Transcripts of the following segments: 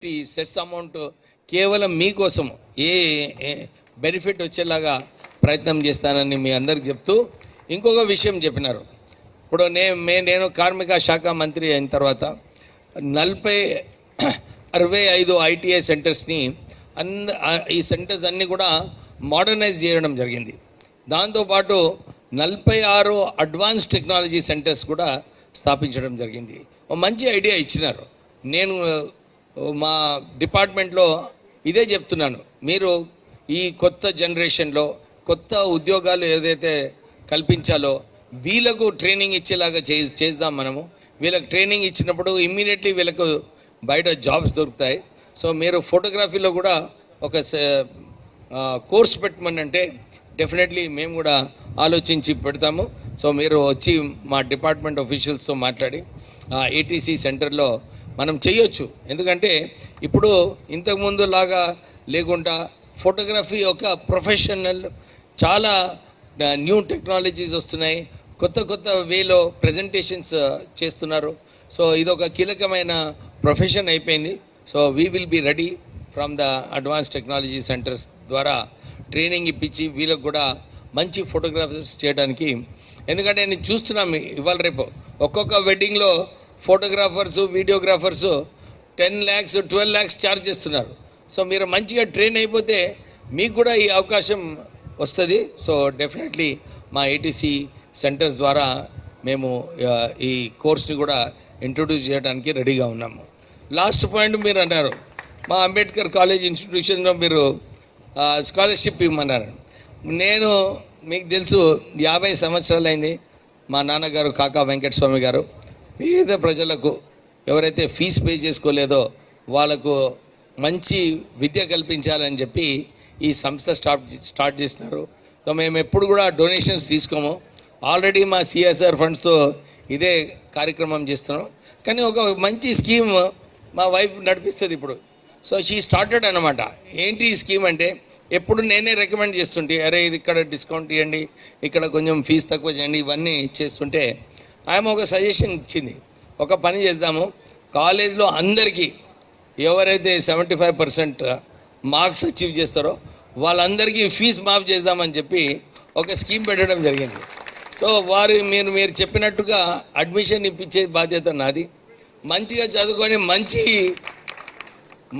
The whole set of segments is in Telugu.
ఈ సెస్ అమౌంట్ కేవలం మీకోసం ఏ బెనిఫిట్ వచ్చేలాగా ప్రయత్నం చేస్తానని మీ అందరికి చెప్తూ ఇంకొక విషయం చెప్పినారు. ఇప్పుడు నేను కార్మిక శాఖ మంత్రి అయిన తర్వాత 65 ఐటీఐ సెంటర్స్ని ఈ సెంటర్స్ అన్నీ కూడా మోడర్నైజ్ చేయడం జరిగింది. దాంతోపాటు 46 అడ్వాన్స్ టెక్నాలజీ సెంటర్స్ కూడా స్థాపించడం జరిగింది. ఒక మంచి ఐడియా ఇచ్చినారు. నేను మా డిపార్ట్మెంట్లో ఇదే చెప్తున్నాను, మీరు ఈ కొత్త జనరేషన్లో కొత్త ఉద్యోగాలు ఏదైతే కల్పించాలో వీళ్ళకు ట్రైనింగ్ ఇచ్చేలాగా చేద్దాం. మనము వీళ్ళకి ట్రైనింగ్ ఇచ్చినప్పుడు ఇమ్మీడియట్లీ వీళ్ళకు బయట జాబ్స్ దొరుకుతాయి. సో మీరు ఫోటోగ్రఫీలో కూడా ఒక కోర్స్ పెట్టమనంటే డెఫినెట్లీ మేము కూడా ఆలోచించి పెడతాము. సో మీరు వచ్చి మా డిపార్ట్మెంట్ ఆఫీషియల్స్తో మాట్లాడి ఏటీసీ సెంటర్లో మనం చేయొచ్చు. ఎందుకంటే ఇప్పుడు ఇంతకుముందు లాగా లేకుండా ఫోటోగ్రఫీ ఒక ప్రొఫెషనల్, చాలా న్యూ టెక్నాలజీస్ వస్తున్నాయి, కొత్త కొత్త వేలో ప్రజెంటేషన్స్ చేస్తున్నారు. సో ఇది ఒక కీలకమైన ప్రొఫెషన్ అయిపోయింది. So we will be ready from the advance technology centres ద్వారా ట్రైనింగ్ ఇప్పించి వీళ్ళకు కూడా మంచి ఫోటోగ్రాఫర్స్ చేయడానికి. ఎందుకంటే నేను చూస్తున్నాం ఇవాళ రేపు ఒక్కొక్క వెడ్డింగ్లో photographers, videographers 10 lakhs 12 lakhs charge చేస్తున్నారు. సో మీరు మంచిగా ట్రైన్ అయిపోతే మీకు కూడా ఈ అవకాశం వస్తుంది. సో డెఫినెట్లీ మా ఏటీసీ సెంటర్స్ ద్వారా మేము ఈ కోర్స్ని కూడా ఇంట్రొడ్యూస్ చేయడానికి రెడీగా ఉన్నాము. లాస్ట్ పాయింట్ మీరు అన్నారు, మా అంబేద్కర్ కాలేజ్ ఇన్స్టిట్యూషన్లో మీరు స్కాలర్షిప్ ఇవ్వమన్నారు. నేను మీకు తెలుసు 50 సంవత్సరాలు అయింది. మా నాన్నగారు కాకా వెంకటస్వామి గారు పేద ప్రజలకు ఎవరైతే ఫీజు పే చేసుకోలేదో వాళ్ళకు మంచి విద్య కల్పించాలని చెప్పి ఈ సంస్థ స్టార్ట్ చేసినారు. సో మేము ఎప్పుడు కూడా డొనేషన్స్ తీసుకోము. ఆల్రెడీ మా సిఎస్ఆర్ ఫండ్స్తో ఇదే కార్యక్రమం చేస్తున్నాం. కానీ ఒక మంచి స్కీమ్ మా వైఫ్ నడిపిస్తుంది ఇప్పుడు. సో షీ స్టార్టెడ్ అనమాట. ఏంటి ఈ స్కీమ్ అంటే, ఎప్పుడు నేనే రికమెండ్ చేస్తుంటే, అరే ఇది ఇక్కడ డిస్కౌంట్ ఇవ్వండి, ఇక్కడ కొంచెం ఫీజు తక్కువ చేయండి, ఇవన్నీ చేస్తుంటే ఆమె ఒక సజెషన్ ఇచ్చింది. ఒక పని చేద్దాము, కాలేజ్లో అందరికీ ఎవరైతే 75% మార్క్స్ అచీవ్ చేస్తారో వాళ్ళందరికీ ఫీజు మాఫ్ చేద్దామని చెప్పి ఒక స్కీమ్ పెట్టడం జరిగింది. సో మీరు చెప్పినట్టుగా అడ్మిషన్ ఇప్పించే బాధ్యత నాది. మంచిగా చదువుకొని మంచి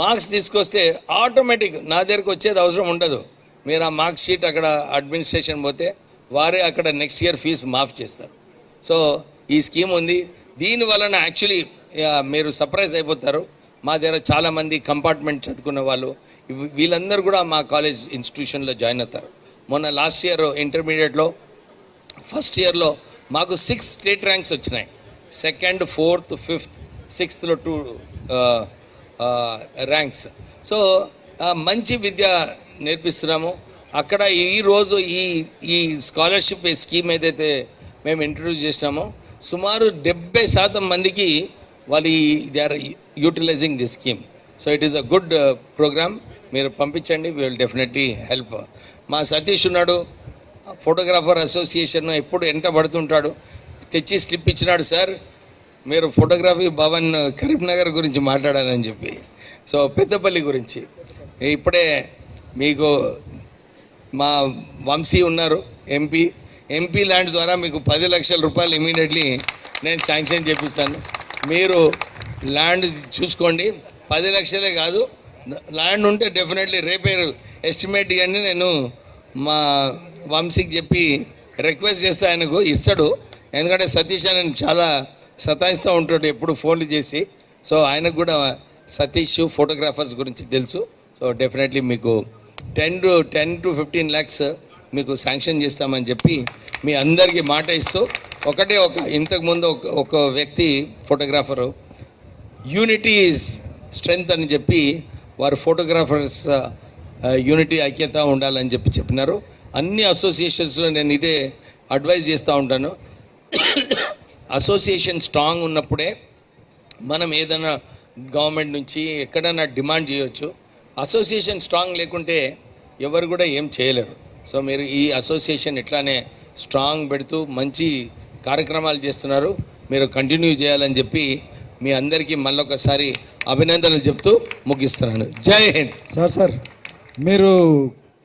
మార్క్స్ తీసుకొస్తే ఆటోమేటిక్ నా దగ్గరకు వచ్చేది అవసరం ఉండదు. మీరు ఆ మార్క్స్ షీట్ అక్కడ అడ్మినిస్ట్రేషన్ పోతే వారే అక్కడ నెక్స్ట్ ఇయర్ ఫీజు మాఫ్ చేస్తారు. సో ఈ స్కీమ్ ఉంది. దీని వలన యాక్చువల్లీ మీరు సర్ప్రైజ్ అయిపోతారు. మా దగ్గర చాలామంది కంపార్ట్మెంట్ చదువుకున్న వాళ్ళు వీళ్ళందరూ కూడా మా కాలేజ్ ఇన్స్టిట్యూషన్లో జాయిన్ అవుతారు. మొన్న లాస్ట్ ఇయర్ ఇంటర్మీడియట్లో ఫస్ట్ ఇయర్లో మాకు 6 స్టేట్ ర్యాంక్స్ వచ్చినాయి. 2nd, 4th, 5th, 6thలో 2 ranks. So మంచి విద్య నేర్పిస్తున్నాము అక్కడ. ఈరోజు ఈ స్కాలర్షిప్ స్కీమ్ ఏదైతే మేము ఇంట్రడ్యూస్ చేసినామో సుమారు 70% మందికి వాళ్ళు they are utilizing this scheme. So it is a good program. మీరు పంపించండి, వీ విల్ డెఫినెట్లీ హెల్ప్. మా సతీష్ ఉన్నాడు, ఫోటోగ్రాఫర్ అసోసియేషన్ ఎప్పుడు ఎంట పడుతుంటాడు. తెచ్చి స్లిప్ ఇచ్చినాడు, సార్ మీరు ఫోటోగ్రఫీ భవన్ కరీంనగర్ గురించి మాట్లాడాలని చెప్పి. సో పెద్దపల్లి గురించి ఇప్పుడే మీకు మా వంశీ ఉన్నారు ఎంపీ ల్యాండ్ ద్వారా మీకు 10 లక్షల రూపాయలు ఇమీడియట్లీ నేను శాంక్షన్ చేపిస్తాను. మీరు ల్యాండ్ చూసుకోండి. 10 లక్షలే కాదు, ల్యాండ్ ఉంటే డెఫినెట్లీ రేపే ఎస్టిమేట్ ఇవ్వండి. నేను మా వంశీకి చెప్పి రిక్వెస్ట్ చేస్తే ఆయనకు ఇస్తాడు. ఎందుకంటే సతీష్ ఆయన చాలా సతాయిస్తూ ఉంటాడు ఎప్పుడు ఫోన్లు చేసి. సో ఆయనకు కూడా సతీష్ ఫోటోగ్రాఫర్స్ గురించి తెలుసు. సో డెఫినెట్లీ మీకు 10 to 15 lakhs మీకు శాంక్షన్ చేస్తామని చెప్పి మీ అందరికీ మాట ఇస్తూ, ఇంతకుముందు ఒక వ్యక్తి ఫోటోగ్రాఫరు యూనిటీ ఈజ్ స్ట్రెంగ్త్ అని చెప్పి వారు ఫోటోగ్రాఫర్స్ యూనిటీ ఐక్యత ఉండాలని చెప్పినారు. అన్ని అసోసియేషన్స్లో నేను ఇదే అడ్వైజ్ చేస్తూ ఉంటాను. అసోసియేషన్ స్ట్రాంగ్ ఉన్నప్పుడే మనం ఏదైనా గవర్నమెంట్ నుంచి ఎక్కడైనా డిమాండ్ చేయవచ్చు. అసోసియేషన్ స్ట్రాంగ్ లేకుంటే ఎవరు కూడా ఏం చేయలేరు. సో మీరు ఈ అసోసియేషన్ ఇట్లానే స్ట్రాంగ్ పెడుతూ మంచి కార్యక్రమాలు చేస్తున్నారు. మీరు కంటిన్యూ చేయాలని చెప్పి మీ అందరికీ మళ్ళొకసారి అభినందనలు చెప్తూ ముగిస్తున్నాను. జై హింద్. సార్ మీరు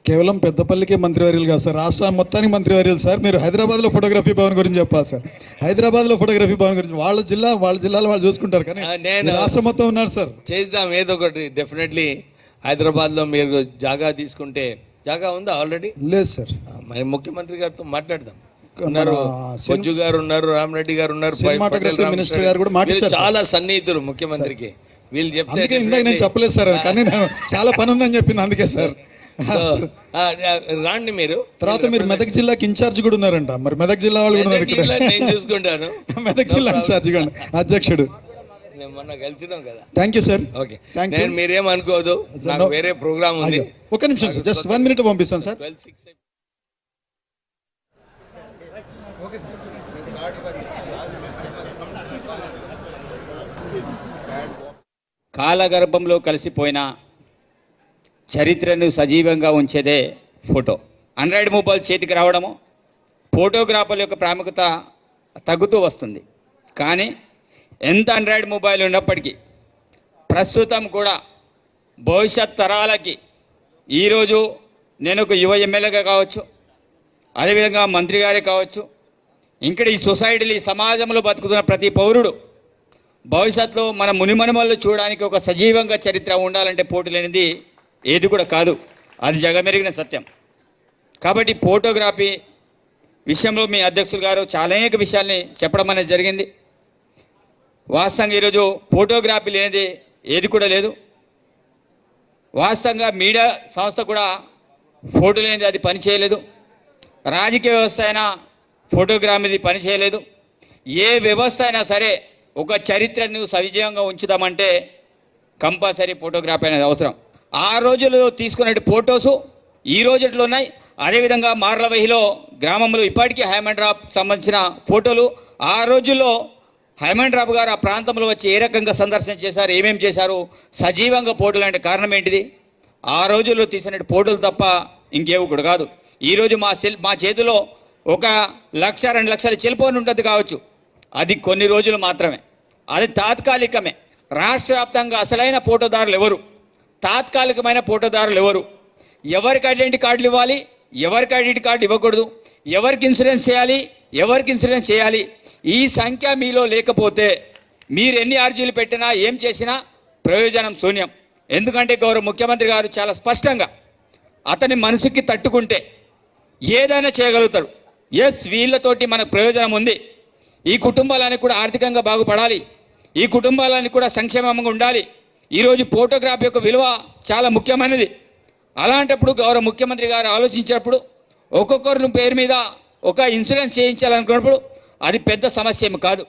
కేవలం పెద్దపల్లికి మంత్రివర్యులు కాదు సార్, రాష్ట్రం మొత్తానికి మంత్రివర్యులు సార్. మీరు హైదరాబాద్లో ఫోటోగ్రఫీ భవన్ గురించి చెప్పాలి సార్. హైదరాబాద్లో ఫోటోగ్రఫీ భవన్ గురించి వాళ్ళ జిల్లాలో వాళ్ళు చూసుకుంటారు, కానీ నేను రాష్ట్రం మొత్తం ఉన్నారు సార్. చేద్దాం ఏదో ఒకటి. డెఫినెట్లీ హైదరాబాద్లో మీరు జాగా తీసుకుంటే, జాగా ఉందా ఆల్రెడీ? లేదు సార్. మరి ముఖ్యమంత్రి గారితో మాట్లాడదాం. ఉన్నారు, బొజ్జు గారు ఉన్నారు, రామరెడ్డి గారు ఉన్నారు, మినిస్టర్ గారు కూడా మాట్లాడారు. చాలా సన్నిహితులు ముఖ్యమంత్రికి. వీళ్ళు చెప్తే ఇందాక నేను చెప్పలేదు సార్, కానీ నేను చాలా పని ఉందని చెప్పింది, అందుకే సార్. రాండి మీరు. తర్వాత మీరు మెదక్ జిల్లాకి ఇన్ఛార్జ్ కూడా ఉన్నారంట, మరి మెదక్ జిల్లా వాళ్ళు కూడా ఉన్నారు. నేను చూసుకుంటాను. మెదక్ జిల్లా ఇన్ఛార్జ్ అధ్యక్షుడు. మొన్న కలిసినాం కదా. Thank you sir. ఓకే, నేను మీరేమనుకోదు, నాకు వేరే ప్రోగ్రామ్ ఉంది. ఒక నిమిషం సార్, జస్ట్ 1 minute పంపిస్తాను సార్. కాలగర్భంలో కలిసిపోయిన చరిత్రను సజీవంగా ఉంచేదే ఫోటో. ఆండ్రాయిడ్ మొబైల్ చేతికి రావడము ఫోటోగ్రాఫర్ల యొక్క ప్రాముఖ్యత తగ్గుతూ వస్తుంది. కానీ ఎంత ఆండ్రాయిడ్ మొబైల్ ఉన్నప్పటికీ ప్రస్తుతం కూడా భవిష్యత్ తరాలకి, ఈరోజు నేను ఒక యువ ఎమ్మెల్యేగా కావచ్చు, అదేవిధంగా మంత్రి గారే కావచ్చు, ఇక్కడ ఈ సొసైటీలో ఈ సమాజంలో బతుకుతున్న ప్రతి పౌరుడు భవిష్యత్తులో మన మునిమనుమలు చూడడానికి ఒక సజీవంగా చరిత్ర ఉండాలంటే పోటీ లేనిది ఏది కూడా కాదు, అది జగమెరిగిన సత్యం. కాబట్టి ఫోటోగ్రఫీ విషయంలో మీ అధ్యక్షులు గారు చాలా అనేక విషయాల్ని చెప్పడం అనేది జరిగింది. వాస్తవంగా ఈరోజు ఫోటోగ్రఫీ లేనిది ఏది కూడా లేదు. వాస్తవంగా మీడియా సంస్థ కూడా ఫోటో లేనిది అది పనిచేయలేదు. రాజకీయ వ్యవస్థ అయినా ఫోటోగ్రఫీది పనిచేయలేదు. ఏ వ్యవస్థ అయినా సరే ఒక చరిత్రను సజీవంగా ఉంచుదామంటే కంపల్సరీ ఫోటోగ్రఫీ అనేది అవసరం. ఆ రోజుల్లో తీసుకునే ఫొటోసు ఈ రోజుల్లో ఉన్నాయి. అదేవిధంగా మార్లవహిలో గ్రామంలో ఇప్పటికీ హైమండ్ రాప్ సంబంధించిన ఫోటోలు, ఆ రోజుల్లో హైమండ్ రాప్ గారు ఆ ప్రాంతంలో వచ్చి ఏ రకంగా సందర్శన చేశారు, ఏమేమి చేశారు, సజీవంగా ఫోటోలు అంటే కారణం ఏంటిది? ఆ రోజుల్లో తీసిన ఫోటోలు తప్ప ఇంకేవి కూడా కాదు. ఈరోజు మా చేతిలో 1-2 లక్షల సెల్ ఫోన్ ఉంటుంది కావచ్చు, అది కొన్ని రోజులు మాత్రమే, అది తాత్కాలికమే. రాష్ట్ర వ్యాప్తంగా అసలైన ఫోటోదారులు ఎవరు, తాత్కాలికమైన ఫోటోదారులు ఎవరు, ఎవరికి ఐడెంటిటీ కార్డులు ఇవ్వాలి, ఎవరికి ఐడెంటిటీ కార్డు ఇవ్వకూడదు, ఎవరికి ఇన్సూరెన్స్ చేయాలి, ఎవరికి ఇన్సూరెన్స్ చేయాలి, ఈ సంఖ్య మీలో లేకపోతే మీరు ఎన్ని అర్జీలు పెట్టినా ఏం చేసినా ప్రయోజనం శూన్యం. ఎందుకంటే గౌరవ ముఖ్యమంత్రి గారు చాలా స్పష్టంగా అతని మనసుకి తట్టుకుంటే ఏదైనా చేయగలుగుతాడు. ఎస్, వీళ్ళతోటి మనకు ప్రయోజనం ఉంది, ఈ కుటుంబాలన్నీ కూడా ఆర్థికంగా బాగుపడాలి, ఈ కుటుంబాలన్నీ కూడా సంక్షేమంగా ఉండాలి. ఈరోజు ఫోటోగ్రఫీ యొక్క విలువ చాలా ముఖ్యమైనది. అలాంటప్పుడు గౌరవ ముఖ్యమంత్రి గారు ఆలోచించినప్పుడు ఒక్కొక్కరు పేరు మీద ఒక ఇన్సూరెన్స్ చేయించాలనుకున్నప్పుడు అది పెద్ద సమస్య ఏమి కాదు.